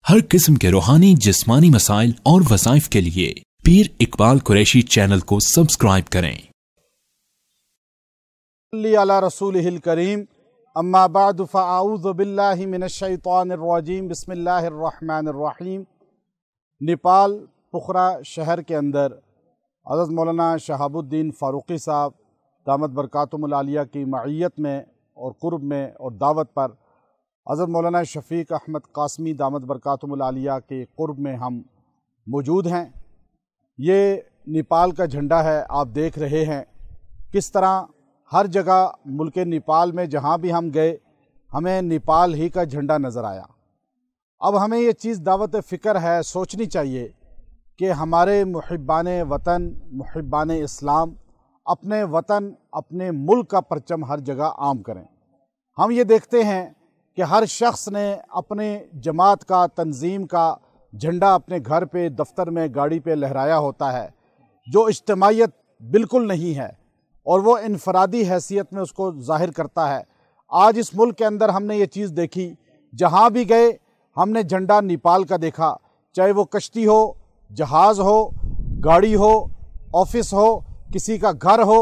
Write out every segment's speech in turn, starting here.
हर किस्म के रूहानी जिस्मानी मसाइल और वज़ाइफ के लिए पीर इकबाल कुरैशी चैनल को सब्सक्राइब करें। अला रसूलिहिल करीम अम्मा बाद फ़अऊज़ु बिल्लाहि मिनश्शैतानिर रजीम बिस्मिल्लाहिर रहमानिर रहीम। नेपाल पुखरा शहर के अंदर हज़रत मौलाना शहाबुद्दीन फ़ारूक़ी साहब दामत बरकातुहुल आलिया की मईयत में और क़ुर्ब में और दावत पर हज़रत मौलाना शफ़ीक़ अहमद क़ासमी दामत बरकातुहुल आलिया के क़ुर्ब में हम मौजूद हैं। ये नेपाल का झंडा है, आप देख रहे हैं किस तरह हर जगह मुल्क नेपाल में जहाँ भी हम गए हमें नेपाल ही का झंडा नज़र आया। अब हमें ये चीज़ दावत फ़िक्र है, सोचनी चाहिए कि हमारे मुहिब्बान वतन मुहिब्बान इस्लाम अपने वतन अपने मुल्क का परचम हर जगह आम करें। हम ये देखते हैं कि हर शख्स ने अपने जमात का तंजीम का झंडा अपने घर पे दफ्तर में गाड़ी पे लहराया होता है, जो इज्तिमाइयत बिल्कुल नहीं है और वो इनफरादी हैसियत में उसको ज़ाहिर करता है। आज इस मुल्क के अंदर हमने ये चीज़ देखी, जहाँ भी गए हमने झंडा नेपाल का देखा, चाहे वो कश्ती हो, जहाज़ हो, गाड़ी हो, ऑफिस हो, किसी का घर हो,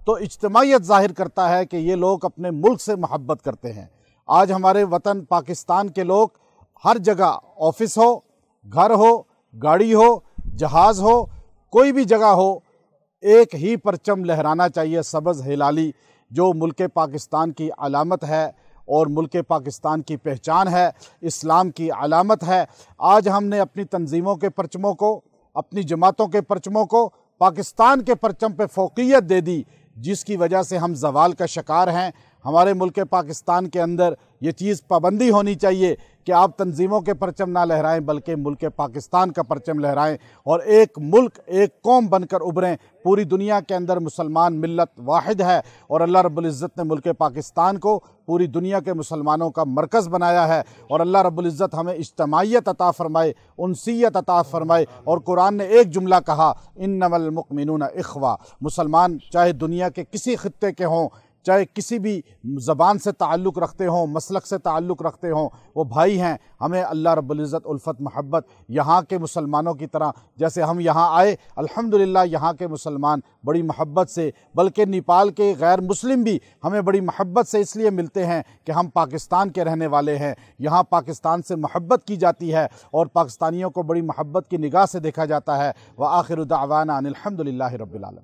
तो इज्तिमाइयत ज़ाहिर करता है कि ये लोग अपने मुल्क से मोहब्बत करते हैं। आज हमारे वतन पाकिस्तान के लोग हर जगह ऑफिस हो, घर हो, गाड़ी हो, जहाज़ हो, कोई भी जगह हो, एक ही परचम लहराना चाहिए, सब्ज़ हिलाली, जो मुल्क पाकिस्तान की अलामत है और मुल्क पाकिस्तान की पहचान है, इस्लाम की अलामत है। आज हमने अपनी तंजीमों के परचमों को, अपनी जमातों के परचमों को पाकिस्तान के परचम पे फ़ौक़ियत दे दी, जिसकी वजह से हम ज़वाल का शिकार हैं। हमारे मुल्क पाकिस्तान के अंदर ये चीज़ पाबंदी होनी चाहिए कि आप तंजीमों के परचम ना लहराएं, बल्कि मुल्क पाकिस्तान का परचम लहराएं और एक मुल्क एक कौम बनकर उभरें। पूरी दुनिया के अंदर मुसलमान मिल्लत वाहिद है और अल्लाह रब्बुल इज़्ज़त ने मुल्क पाकिस्तान को पूरी दुनिया के मुसलमानों का मरकज़ बनाया है। और अल्लाह रब्बुल इज़्ज़त हमें इज्तिमाइयत अता फ़रमाए, उनसियत अता फ़रमाए। और कुरान ने एक जुमला कहा, इन्नमल मुमिनूना इख़वा। मुसलमान चाहे दुनिया के किसी खित्ते के हों, चाहे किसी भी ज़बान से ताल्लुक़ रखते हों, मसलक से ताल्लुक़ रखते हों, वो भाई हैं। हमें अल्लाह रब्बुल इज़्ज़त उल्फ़त मोहब्बत यहाँ के मुसलमानों की तरह, जैसे हम यहाँ आए अल्हम्दुलिल्लाह यहाँ के मुसलमान बड़ी मोहब्बत से, बल्कि नेपाल के गैर मुस्लिम भी हमें बड़ी मोहब्बत से इसलिए मिलते हैं कि हम पाकिस्तान के रहने वाले हैं। यहाँ पाकिस्तान से मोहब्बत की जाती है और पाकिस्तानियों को बड़ी मोहब्बत की निगाह से देखा जाता है। व आखिरु दावाना अनिल हम्दुलिल्लाहि रब्बिल आलमीन।